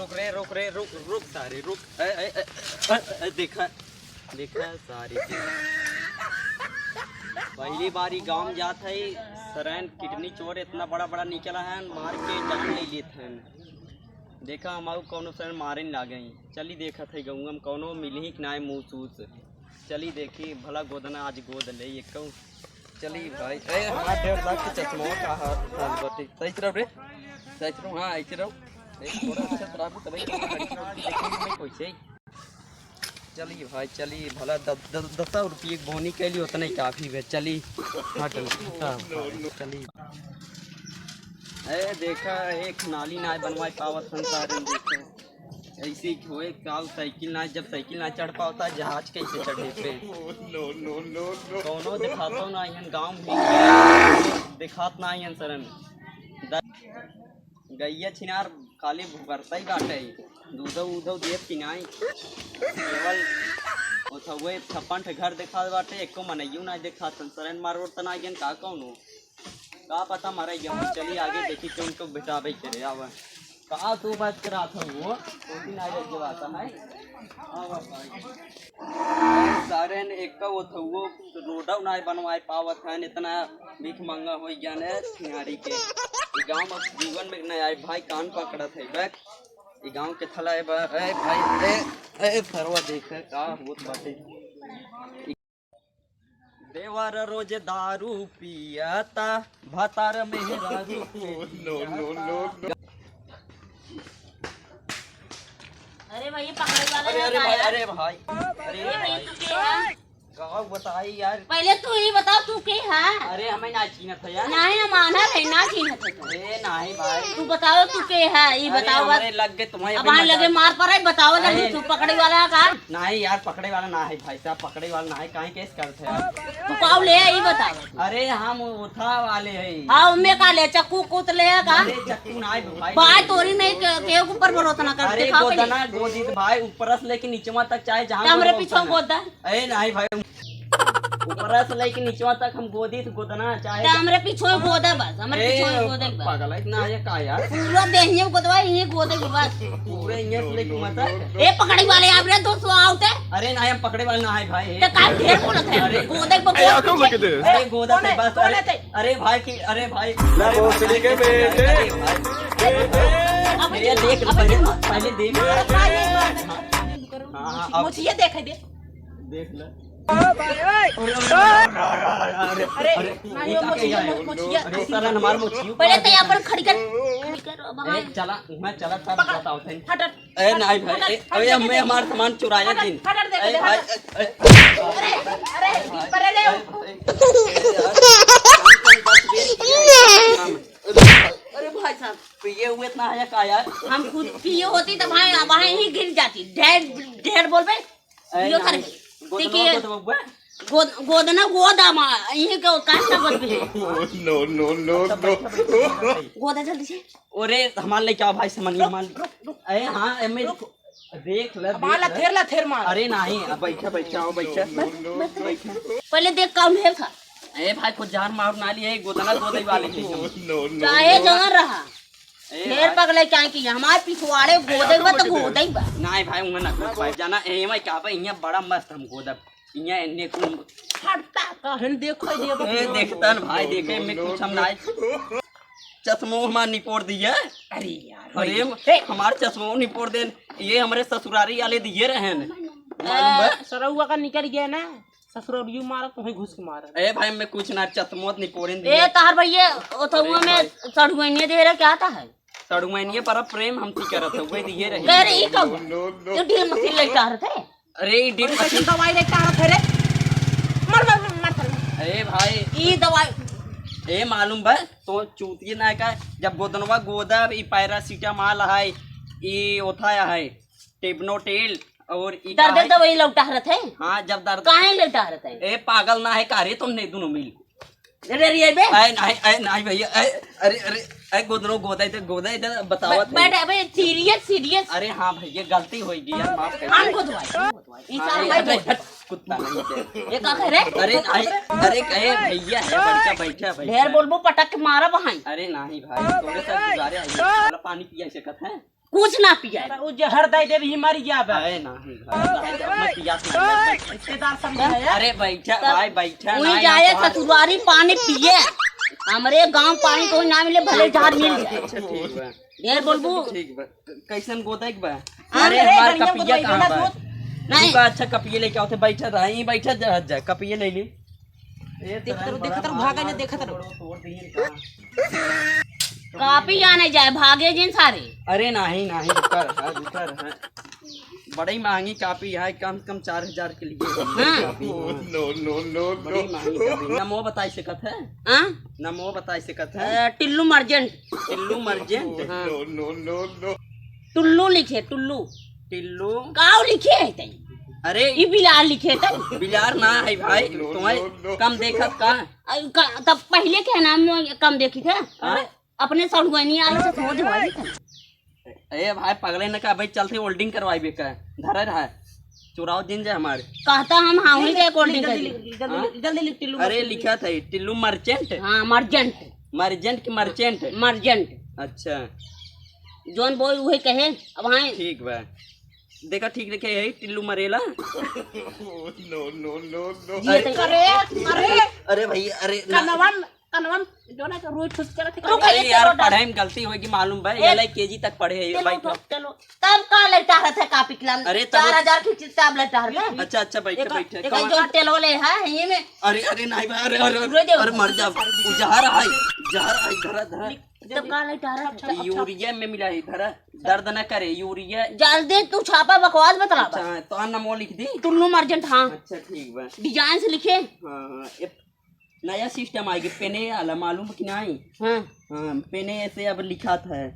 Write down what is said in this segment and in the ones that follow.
रुक सारे रुक। देखा देखा सारी पहली बारी गांव में जात है सरैन किडनी चोर इतना बड़ा बड़ा निकला है मार के जान ले लेते हैं। देखा हम कौनो सरैन मारे नहीं लागे चली देखा थे गऊँ में कौनो मिली कि ना मुँह सूस चली देखी भला गोदना आज गोद ले ये कहूँ चली भाई हमारा 1.5 लाख के चश्मा का हाथ सही तरफ रे सही तरफ। हाँ ऐसे रहो थोड़ा अच्छा तरह तभी कैसे चलिए भाई चलिए भला 10 रुपये बोनी के लिए उतना ही काफ़ी है। चली हट चली देखा एक नाली ना बनवाए पावत संसार देखा ऐसे हुए काल साइकिल ना जब साइकिल ना चढ़ पाता जहाज कैसे चढ़े पे कौनो दिखाता ना यहाँ गाँव में दिखात ना यहाँ सरन गैया छिनार खाली भुगरता ही बाटे दूध उधव देव किनाई केवल हुए छप्पन घर दिखा बाटे एको मनइयो ना दिखा सरन मारो तना गन का कौनो का पता मारे गया। चली आगे देखी क्यों उनको बिठावे करे आवा कहा तू बात करा था वो आता है सारे एक वो था वो रोडा ना बनवाए पावत है इतना भीख मंगा हो गया ने सिंगारी के गांव में जीवन में नहीं आए भाई कान पकड़ा थे बैक ये गांव के थला है भाई ए फरवा देख का होत बाटे देवर रोज दारू पियाता भतार में अरे भाई पकड़े वाला अरे भाई गाँव बताई यार पहले तू ही बता तू के है। अरे हमें ना छीना था यार नहीं ना माना है ना छीना था अरे नहीं भाई तू बताओ तू के है ये बताओ अरे लग गए तुम्हारे अब लगे मार पड़ा बताओ जल्दी तू पकड़े वाला का नहीं यार पकड़े वाला ना है भाई साहब पकड़े वाला ना है काहे केस करते यार तू पाव ले ये बताओ। अरे हम उठा वाले हैं हां उम्मे का ले चक्कू कूत ले का अरे चक्कू ना है भाई भाई तोरी नहीं के ऊपर भरोसा ना कर अरे गोदना गोदी भाई ऊपर से लेके नीचे तक चाहे जहां हमरे पीछे गोदा अरे नहीं भाई ऊपर से लेके नीचे तक हम गोदी गोदना चाहे हमरे पीछे गोदा बस हमरे पीछे गोदे पागल है इतना ये का यार पूरा देहिए गोदवा ये गोदे के बस पूरे ये से लेके मत ए पकड़ी वाले आप रे 200 आउट है। अरे नहीं हम पकड़े वाले ना है भाई तो का ढेर बोलत है अरे गोदे पे अरे गोदा से बस अरे भाई की अरे भाई भोसड़ी के बेटे अब ये देख पहले देख हां अब मुझे देख दे देख ले अरे सारा हमार मोचियो पहले तो यहाँ पर खड़ी कर चला मैं चला तब बताओ थे हट ए नहीं भाई अरे हमें हमारा सामान चुराया दिन अरे भाई अरे अरे भाई साहब पिए हुए इतना है का यार हम खुद पिए होती तो भाई वहाँ ही गिर जाती ढेर बोल पे यो कर देखिए गोदना गोदा मा ये को कांटा बन पे नो गोदा जल्दी से ओरे हमार ले क्या भाई सामान हमार ए हां मैं देख ले माला थेर मार अरे नहीं अब बैठा आओ बैठा पहले देख कौन है था ए भाई को जान मार ना लिए गोदना गोदई वाले की चाहे जगह रहा ढेर पगले क्या की हमारे पिछवाड़े गोदे में तो गोदई बा नहीं भाई उन्हें ना भाई जाना ए मैं क्या भाई इया बड़ा मस्त हम गोदा इया इन्ने को हटता कहन देखो ए देखतन भाई देखे में कुछ हम ना चश्मो हमार निपोड़ दिया अरे यार अरे हमारे चश्मो निपोड़ देन ये हमारे ससुरारी वाले दिए रहे सरौआ का निकल गया ना ससुरारी मारा तो ही घुस के मारा ए भाई मैं कुछ ना चश्मो निपोड़े ए तार भैया ओथुआ में सड़ुआने दे रहा क्या था है सड़ुआनिए पर प्रेम हमसी करत है वे दिए रहे अरे ई कब ये ढील मशीन लेटा रहे थे अरे डील मशीन दवाई लेटा रहे थे रे मर अरे भाई ई दवाई ए मालूम बा तो चूतिए ना का जब गोदनवा गोदा ई पैरासीटामॉल है ई ओथाया है टेबनोटेल और ई दर्द दवाई लौटा रहे थे। हां जब दर्द काहे लेटा रहे थे ए पागल ना है कारे तुमने दोनों मिल अरे रे बे ए नहीं भैया अरे गोदनो गोदा इधर बताओ बैठ अबे सीरियस अरे हां भैया गलती हो गई यार माफ कर हम को दवाई ई साल भाई कुत्ता नहीं ये का कह रे अरे कहे भैया है बैठा भाई ढेर बोलबो पटक के मारा वहां अरे नहीं भाई थोड़े सा गुजारे आइए वाला पानी पिया सकत है कुछ ना पिया वो जहर दे दे भी मर जाबे। अरे नहीं भाई, मैं पिया रिश्तेदार समझाया। अरे बैठा भाई बैठा वही जाए ससुरारी पानी पिए। हमारे गांव पानी कोई ना मिले भले जहर मिल जाए। अच्छा ठीक बा, ढेर बोलबू ठीक बा। कैसन गोदाई बा? अरे अरे हमार बढ़िया कपिया गोदाई कहाँ वाला बा? नहीं। ठीक बा, अच्छा कपिया लेके आओ थे। बैठा रही बैठा जा कपिया ले ली। देखत रहो भागे ने देखत रहो। तोड़ दिए का। कापी आने जाए भागे जिन सारे। अरे नहीं नहीं रुकर है बड़ी महंगी कापी है, कम से कम 4000 के लिए हाँ। कापी, हाँ। No, no, no, बड़ी no. महंगी कापी। नमो बताई सकत है, हाँ? नमो बताई सकत है। टिल्लू मर्जेंट। टिल्लू मर्जेंट, हाँ। No, no, no, no. Tullu लिखे टुल्लू। टिल्लू, काव लिखे है तई। अरे ई बिलार लिखे तई। बिलार ना है भाई, तुम्हें कम देखत का। तब पहले के नाम में कम देखी थे। हाँ? अपने सड़ुआनी आई से समझ वाली था। अरे भाई पगले न का भाई चलते होल्डिंग करवाई बेका धरे रहा चुराव दिन जा हमारे। कहता हम हाउनी के कोल्डिंग कर दी। जल्दी लिख टिल्लू। अरे लिखा था टिल्लू मर्चेंट, हाँ मर्जेंट। मर्जेंट की मर्चेंट। मर्जेंट अच्छा जोन बोल वही कहे। अब हाँ ठीक बा, देखा ठीक लिखे है टिल्लू मरेला। No, no, no, no. ये तई। अरे अरे अरे भाई अरे कनवन जो ना रोज खुश करत है। रुक अरे एक यार सेकंड। पढ़ाई में गलती होगी मालूम भाई, एल केजी तक पढ़े है चलो बैठो। चलो तब का लेटा रहा था कापी किला। अरे तब- 4000 की किताब लेटा रहा था। अच्छा अच्छा बैठे बैठे एक जो टेलो ले है ये में। अरे अरे नहीं भाई अरे अरे रोज दे। अरे मर जा जहर है धरा धरा तब का लेटा रहा था। यूरिया में मिला है धरा दर्द न करे यूरिया। जल्दी तू छापा बकवास बतला। अच्छा तो नमो लिख दी। टुल्लू मर्जेंट हाँ अच्छा ठीक बा, डिजाइन से लिखे। हाँ हाँ ये नया सिस्टम आएगी पेने आला मालूम कि नहीं। हाँ हाँ पेने ऐसे अब लिखा था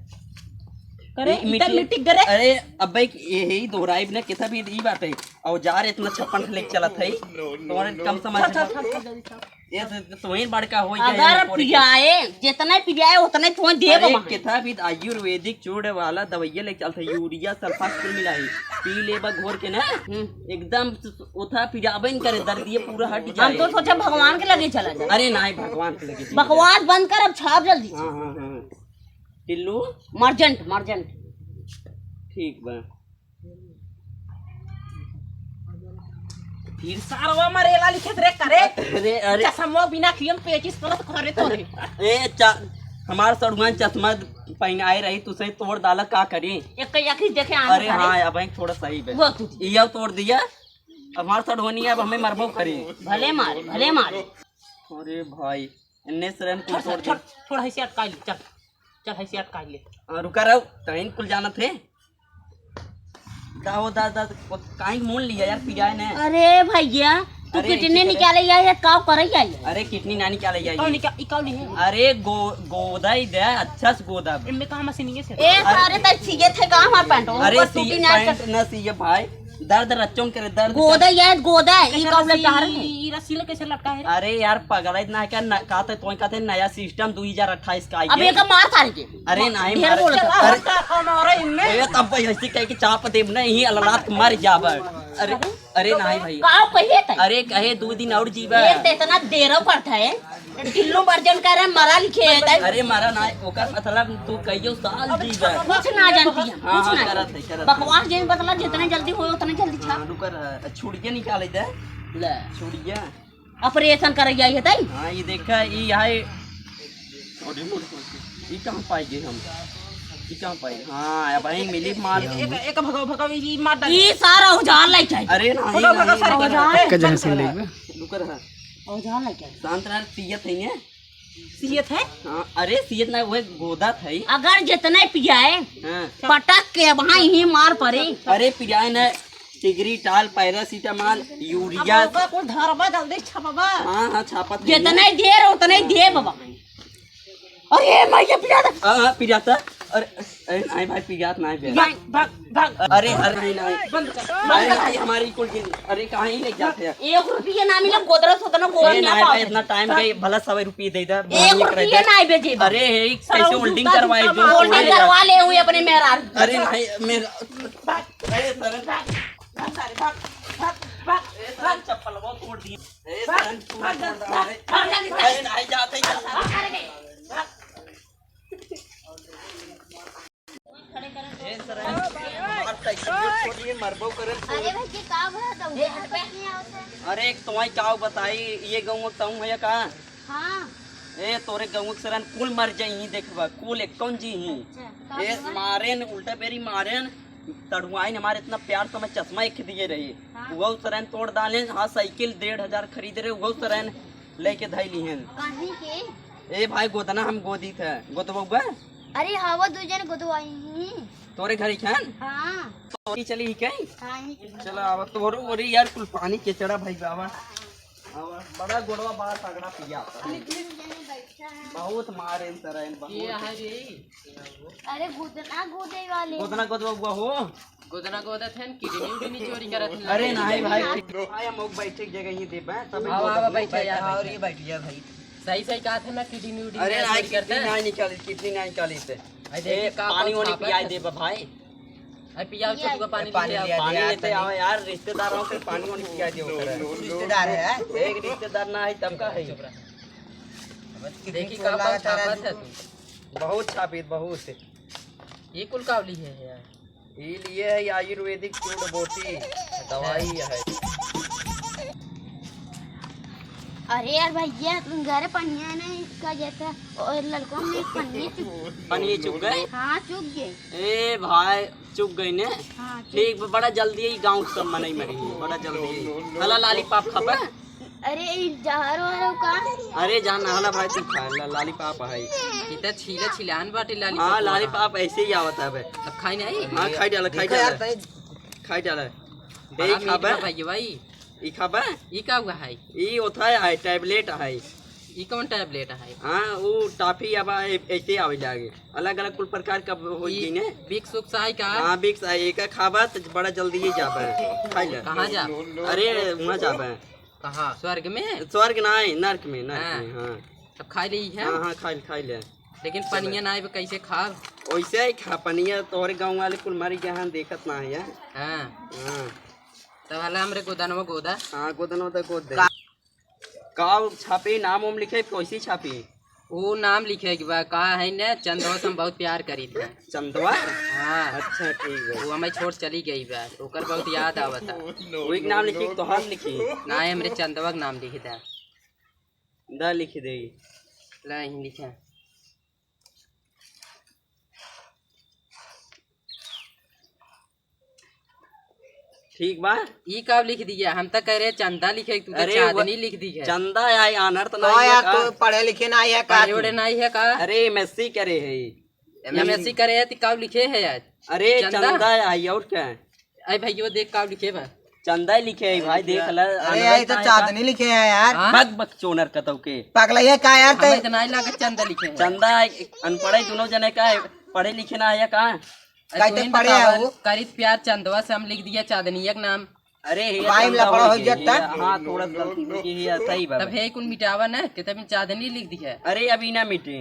करे एक इधर मिट्टी करे। अरे अब भाई यही दोहराई बिना कितना भी ई बात है औजार इतना 56 लेके चला था तुम्हारे कम समझ ये तो वही बड़का हो अगर पिजाए जितने पिजाए उतने तो देव अरे वहाँ। कितना भी आयुर्वेदिक चूड़ वाला दवाइया लेके चलता यूरिया सल्फास कुल मिला है पी लेबा घोर के ना एकदम उठा पिजाबे न करे दर्द ये पूरा हट हम तो जाए। सोचा भगवान के लगे चला जाए। अरे नहीं भगवान के लगे बकवास बंद कर अब छाप जल्दी। हाँ हाँ हाँ टिल्लू मर्जेंट मर्जेंट ठीक बा। फिर सारवा मरेला लिखत रे करे। अरे अरे चश्मा बिना खियम पेचिस करत करे तो रे। हमार सड़ुआन चश्मा पहनाए रही तुसे तोड़ डाला का करी। एक आखिर देखे अरे हाँ अब एक थोड़ा सही बे वो तू ये तोड़ दिया हमार सड़ुआनी अब हमें मरबो करी। भले मारे भले मारे। अरे भाई इन्ने से हम कुल तोड़ दिया। थोड़ा हैसियत काट ले चल चल हैसियत काट ले। रुका रहो कहीं कुल जाना थे दाओ दादा कहीं मोल लिया यार पिजाए ने। अरे भैया तू अरे कितने इसी निकाले या काव करे आई। अरे कितनी नानी क्या ले कौन जाएगी। निका इकाउली है। अरे गोदा ही दे अच्छा से गोदा। इनमें कहां मशीन से। ए सारे तक सीए थे का हमार पैंट अरे सी पैंट न सी भाई दर्द रच्चों करे दर्द गोदा या गोदा ई काव लेटा रहे। ई रस्सी कैसे लटका है। अरे यार पगला इतना है क्या कहते तो कहते नया सिस्टम 2028 का आई अब एक मार सारे के। अरे नहीं ढेर मारे- बोलत है। अरे हमारा इनमें ए तब ऐसी कह के चाप देव नहीं ही अल्लाह मर जाब। अरे अरे नहीं भाई काव कहिए त अरे कहे 2 दिन और जीवा। एक तो इतना देरो पड़ता है टिल्लू मर्जेंट करे मरा लिखे है त अरे मारा ना ओकर मतलब तू कहियो साल जीवा। कुछ ना जानती है हाँ, कुछ ना करत है, करत है। बकवास जिन बतला जितने जल्दी हो उतने जल्दी छाप। रुकर छुड़िया निकाले दे ले छुड़िया। ऑपरेशन करे जाई है तई। हाँ ये देखा ये है ये कहाँ पाएंगे हम ये कहाँ पाएंगे। हाँ अब वहीं मिली माल। एक भगव ई मार डाल। ई सारा औजार लाई चाहिए। अरे नहीं भगव भगव सारे औजार का जगह से लेबे रुकर है औजार लाई चाहिए। शांत रह सियत है ने। सियत है। हाँ अरे सियत ना वो गोदा था। अगर जितने पिजाए हाँ पटक के वहाँ ही मार पड़े। अरे पिजाए ना टिगरी टाल पैरासीटामॉल यूरिया। को धरबा जल्दी छपबा। हाँ हाँ छापा जितने देर उतने दे बाबा। अरे मैं ये पिजा दे। हाँ पिजाता। अरे अरे नहीं भाई पिजात नहीं बे। भाग भाग भाग अरे अरे नहीं नहीं बंद कर। अरे नहीं हमारी कुल की अरे कहाँ ही ले जाते हैं। 1 रुपया ना मिला गोदरा सोदना गोद अरे ना नहीं भाई पाओ। इतना टाइम गई भला 100 रुपये दे दे 1 रुपया ना बेचे। अरे हे कैसे होल्डिंग करवाए जो होल्डिंग करवा ले हुए अपने मेहरार। अरे नहीं मेरा अरे सर सारे भाग भाग भाग सर चप्पल वो तोड़ दिए। अरे नहीं जाते ए सर हमार साइकिल छोड़िए मरबो करन। अरे भैया का भरा दो नहीं आवता। अरे तुम्हारी क्या बताई ये गाँव ताऊ है का हां ए तोरे गाँव के सरन कुल मर जाई देखबा कुल एक कौन जी ही अच्छा ए मारेन उल्टा पेरी मारेन तड़ुआइन हमारे इतना प्यार तो मैं चश्मा एक दिए रही वो सरन तोड़ डाले। हाँ साइकिल 1,500 खरीद रहे वो सरन लेके धैली हैं। कहीं के ए भाई गोदना हम गोदी थे गोदबा अरे हवा दो जन गोदवाई ही। तोरे घर खान हां तोरी चली ही कहीं हां ही चलो आवा तोरो ओरी यार कुल पानी के चढ़ा भाई बाबा आवा बड़ा गोड़वा बड़ा तगड़ा पिया बहुत मारे सरन अरे गोदना गोदे वाले गोदना गोदबा हो गोदना गोदत है किडनी उडनी चोरी करत है। अरे नहीं भाई आया मोग बैठे जगह ही दे तब आवा बैठा यार और ये बैठ जा भाई सही सही कहा था ना किडनी उडनी अरे नहीं चोरी करते कितनी हैं। नहीं निकाली कितनी नहीं निकाली से आई देखी का पानी वानी छापा पिया है। दे भाई आई पियाओ छोटू का पानी ले आओ। पानी लेते आओ यार रिश्तेदारों से पानी वानी पिया दियो रिश्तेदार है एक रिश्तेदार ना है तब का है देखी का पास छापा था तू बहुत छापित बहुत ये कुल कावली है यार। ये लिए है आयुर्वेदिक चूड़ बोटी दवाई है। अरे यार भैया तुम घर पनिया ना इसका जैसा और लड़कों में पन्नी चुप पानी चुक गए हाँ चुप गए ए भाई चुक गई ने हाँ ठीक बड़ा जल्दी ही गांव सब मनई मरी बड़ा जल्दी हला लालीपाप खापा अरे जहर वाला का अरे जान हला भाई तू खा लालीपाप है इतना छीला छिलान बाटे लाली हाँ लालीपाप ऐसे ही आवता है अब खाई नहीं हाँ खाई डाला खाई डाला खाई डाला यही खाबा भाई भाई ई खाबा ये का हुआ है ई होता है टैबलेट है ये कौन टैबलेट है हाँ वो टाफी अब ऐसे आवे जागे अलग अलग कुल प्रकार का हो गई ने बिक्स उक्स है का हाँ बिक्स एक खाबा तो बड़ा जल्दी ही जाबा खाई ले कहाँ जा अरे वहाँ जाबा कहाँ स्वर्ग में स्वर्ग ना है नर्क में हाँ तब खाई ली है हाँ हाँ खाई ले लेकिन पनिया ना आए कैसे खा वैसे ही खा पनिया तोहरे गाँव वाले कुल मारी के यहाँ देखत ना है यार हाँ हाँ तब हला हमरे गोदानवा गोदा हाँ गोदन होता गोद दे का छापी नाम उम लिखे कैसी छापी वो नाम लिखे के बा का है ना चंदवा से हम बहुत प्यार करी थे। चंदवा हाँ अच्छा ठीक है वो हमें छोड़ चली गई बा तो ओकर बहुत याद आवता वही नाम लिखी तो हम लिखी ना हमरे चंदवा के नाम लिखे था दा लिखी देगी ला ही लिखा ठीक बा ई कब लिख दिया हम तो कह रहे चंदा लिखे तू तो अरे चांदनी लिख दी है चंदा है अनर्थ हाँ नहीं है यार का? तो पढ़े लिखे ना है का जोड़े नहीं है का अरे एमएससी करे है एमएससी करे है तो कब लिखे है यार अरे चंदा? चंदा है और क्या है अरे भैया देख कब लिखे बा चंदा ही लिखे है भाई देख ले अरे यार ये तो चांदनी लिखे है यार हाँ? बक बक चोनर कतौ के पगला ये का यार हमें तो नहीं लगा चंदा लिखे है चंदा अनपढ़ दोनों जने का है पढ़े लिखे ना है कहाँ कहते पढ़े है वो करीत प्यार चंदवा से हम लिख दिया चांदनिया के नाम अरे ये भाई चंदा लफड़ा हो होई के, जाता। ये हाँ थोड़ा गलती हो गई है सही बात तब है कुल मिटावा ना कि तब चांदनी लिख दी है अरे अभी ना मिटे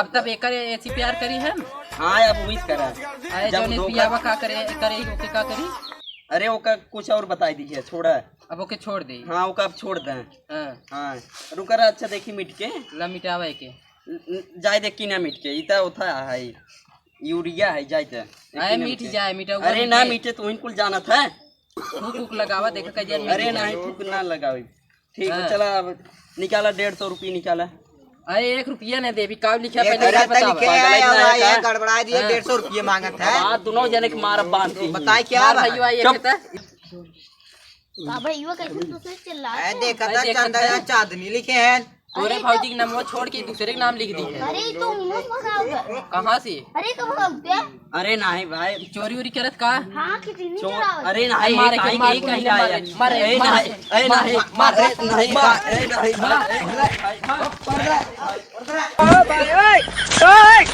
अब तब एक ऐसी प्यार करी है हाँ अब उम्मीद करा अरे जब जो ने धोखा- पियावा का करे करे ओके का करी अरे ओका कुछ और बता दीजिए छोड़ा अब ओके छोड़ दे हाँ ओका अब छोड़ दें हाँ हाँ रुकर अच्छा देखी मिट के ला मिटावा के जाय देख की ना मिट के इता होता है यूरिया है जाय ते आए मिट जाए मिटा अरे ना मिटे तो इनकुल जाना था फूक उक लगावा देखा कैसे अरे नहीं फूक ना लगाओ ठीक है हाँ। चला अब निकाला 150 रुपये निकाला अरे 1 रुपया ने देवी का लिखा एक पहले रहता बतावा लिखे है और पागल ये है गड़बड़ा दिए हाँ। 150 रुपये मांगत है हाँ दोनों जने के मार बांध के बताए क्या मार बा? भैया ये चुप। कहता का भैया कैसे तुझसे चिल्ला ए देखा अरे था देखा चंदा था। यार चांदनी लिखे हैं तोरे भौजी के नाम छोड़ के दूसरे के नाम लिख दी है अरे तू मुंह भगाओ कहाँ से अरे तू भगाओ अरे नहीं भाई चोरी उरी करत का हाँ कितनी चो चलाओ अरे नहीं मारे कहीं मारे कहीं कहीं मारे आया मारे ए मारे नहीं ए नहीं मारे नहीं नहीं नहीं